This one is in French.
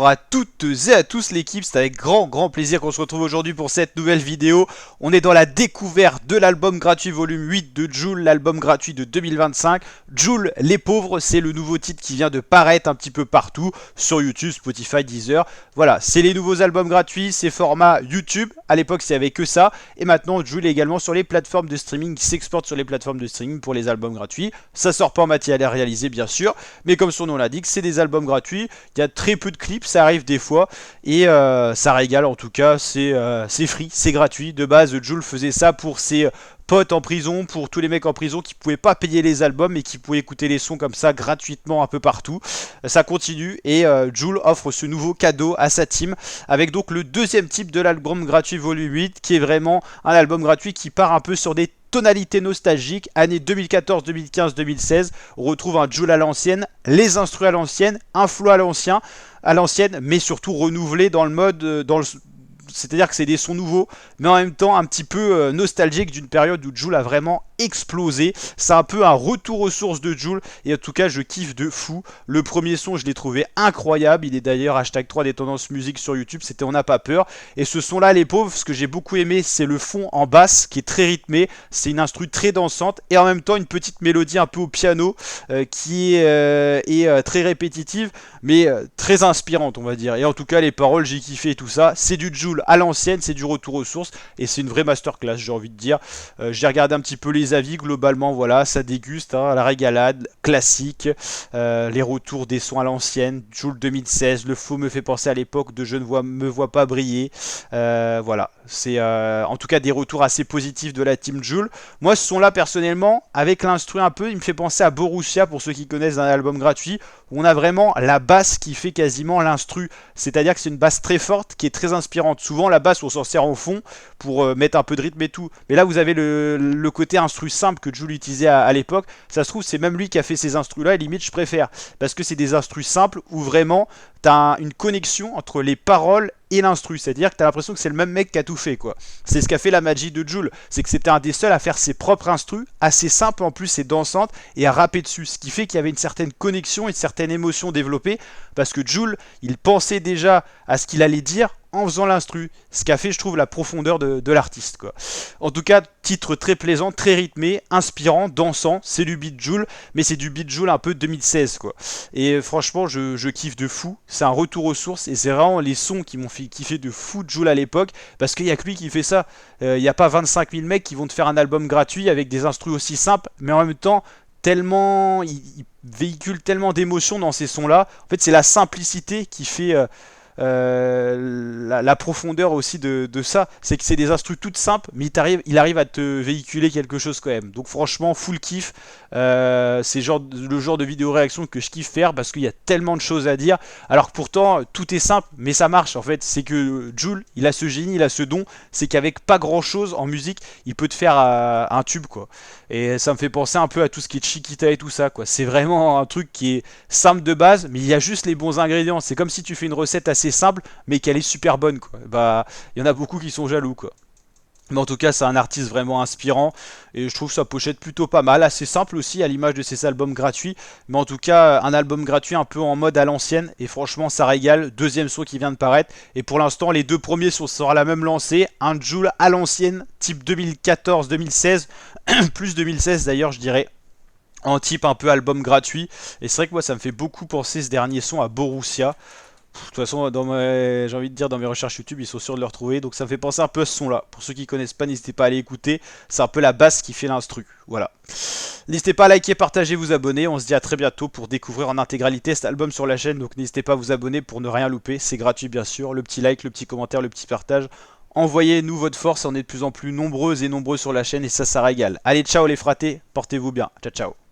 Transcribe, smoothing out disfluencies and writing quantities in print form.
Bonjour à toutes et à tous l'équipe, c'est avec grand plaisir qu'on se retrouve aujourd'hui pour cette nouvelle vidéo. On est dans la découverte de l'album gratuit volume 8 de Jul, l'album gratuit de 2025. Jul, les pauvres, c'est le nouveau titre qui vient de paraître un petit peu partout, sur YouTube, Spotify, Deezer. Voilà, c'est les nouveaux albums gratuits, c'est format YouTube, à l'époque il n'y avait que ça. Et maintenant Jul est également sur les plateformes de streaming, qui s'exportent sur les plateformes de streaming pour les albums gratuits. Ça sort pas en matière réalisée bien sûr, mais comme son nom l'indique, c'est des albums gratuits. Il y a très peu de clips, ça arrive des fois, et ça régale en tout cas, c'est free, c'est gratuit. De base, Jul faisait ça pour ses potes en prison, pour tous les mecs en prison qui pouvaient pas payer les albums et qui pouvaient écouter les sons comme ça gratuitement un peu partout. Ça continue et Jul offre ce nouveau cadeau à sa team avec donc le deuxième type de l'album gratuit volume 8 qui est vraiment un album gratuit qui part un peu sur des tonalité nostalgique, années 2014, 2015, 2016, on retrouve un Jul à l'ancienne, les instrus à l'ancienne, un flow à l'ancienne, mais surtout renouvelé dans le mode, c'est-à-dire que c'est des sons nouveaux, mais en même temps un petit peu nostalgique d'une période où Jul a vraiment explosé. C'est un peu un retour aux sources de Jul, et en tout cas je kiffe de fou. Le premier son je l'ai trouvé incroyable, il est d'ailleurs hashtag 3 des tendances musique sur YouTube, c'était On n'a pas peur. Et ce son là les pauvres, ce que j'ai beaucoup aimé c'est le fond en basse qui est très rythmé, c'est une instru très dansante, et en même temps une petite mélodie un peu au piano qui est très répétitive, mais très inspirante on va dire. Et en tout cas les paroles j'ai kiffé et tout ça, c'est du Jul à l'ancienne, c'est du retour aux sources, et c'est une vraie masterclass j'ai envie de dire. J'ai regardé un petit peu les avis, globalement voilà, ça déguste, hein, la régalade, classique, les retours des sons à l'ancienne, Jul 2016, le faux me fait penser à l'époque de Je ne me vois pas briller, voilà, c'est en tout cas des retours assez positifs de la team Jul. Moi ce son là personnellement, avec l'instru un peu, il me fait penser à Borussia pour ceux qui connaissent un album gratuit, où on a vraiment la basse qui fait quasiment l'instru, c'est à dire que c'est une basse très forte qui est très inspirante. Souvent la basse on s'en sert en fond pour mettre un peu de rythme et tout, mais là vous avez le côté instru simple que Jul utilisait à l'époque. Ça se trouve c'est même lui qui a fait ces instrus là, et limite je préfère, parce que c'est des instrus simples où vraiment t'as une connexion entre les paroles et l'instru, c'est-à-dire que t'as l'impression que c'est le même mec qui a tout fait quoi. C'est ce qu'a fait la magie de Jul, c'est que c'était un des seuls à faire ses propres instrus, assez simple en plus et dansante, et à rapper dessus, ce qui fait qu'il y avait une certaine connexion, une certaine émotion développée, parce que Jul, il pensait déjà à ce qu'il allait dire en faisant l'instru, ce qui a fait je trouve la profondeur de l'artiste quoi. En tout cas, titre très plaisant, très rythmé, inspirant, dansant, c'est du beat Jul, mais c'est du beat Jul un peu 2016 quoi. Et franchement je kiffe de fou, c'est un retour aux sources, et c'est vraiment les sons qui m'ont fait kiffer de fou Jul à l'époque, parce qu'il n'y a que lui qui fait ça. Il n'y a pas 25 000 mecs qui vont te faire un album gratuit avec des instrus aussi simples, mais en même temps tellement, il véhicule tellement d'émotions dans ces sons là. En fait c'est la simplicité qui fait la profondeur aussi de ça, c'est que c'est des instrus toutes simples, mais il arrive à te véhiculer quelque chose quand même. Donc franchement, full kiff. C'est le genre de vidéo réaction que je kiffe faire, parce qu'il y a tellement de choses à dire. Alors que pourtant, tout est simple, mais ça marche en fait. C'est que Jul, il a ce génie, il a ce don, c'est qu'avec pas grand chose en musique, il peut te faire un tube quoi. Et ça me fait penser un peu à tout ce qui est Chiquita et tout ça quoi. C'est vraiment un truc qui est simple de base, mais il y a juste les bons ingrédients. C'est comme si tu fais une recette assez simple mais qu'elle est super bonne quoi. Bah il y en a beaucoup qui sont jaloux quoi. Mais en tout cas c'est un artiste vraiment inspirant, et je trouve sa pochette plutôt pas mal, assez simple aussi à l'image de ses albums gratuits, mais en tout cas un album gratuit un peu en mode à l'ancienne, et franchement ça régale. Deuxième son qui vient de paraître, et pour l'instant les deux premiers sont sur la même lancée, un Jul à l'ancienne type 2014-2016 plus 2016 d'ailleurs je dirais, en type un peu album gratuit. Et c'est vrai que moi ça me fait beaucoup penser ce dernier son à Borussia. De toute façon, j'ai envie de dire, dans mes recherches YouTube, ils sont sûrs de le retrouver. Donc ça me fait penser un peu à ce son-là. Pour ceux qui connaissent pas, n'hésitez pas à aller écouter. C'est un peu la basse qui fait l'instru. Voilà. N'hésitez pas à liker, partager, vous abonner. On se dit à très bientôt pour découvrir en intégralité cet album sur la chaîne. Donc n'hésitez pas à vous abonner pour ne rien louper. C'est gratuit bien sûr. Le petit like, le petit commentaire, le petit partage. Envoyez-nous votre force. On est de plus en plus nombreuses et nombreux sur la chaîne, et ça régale. Allez, ciao les fratés. Portez-vous bien. Ciao, ciao.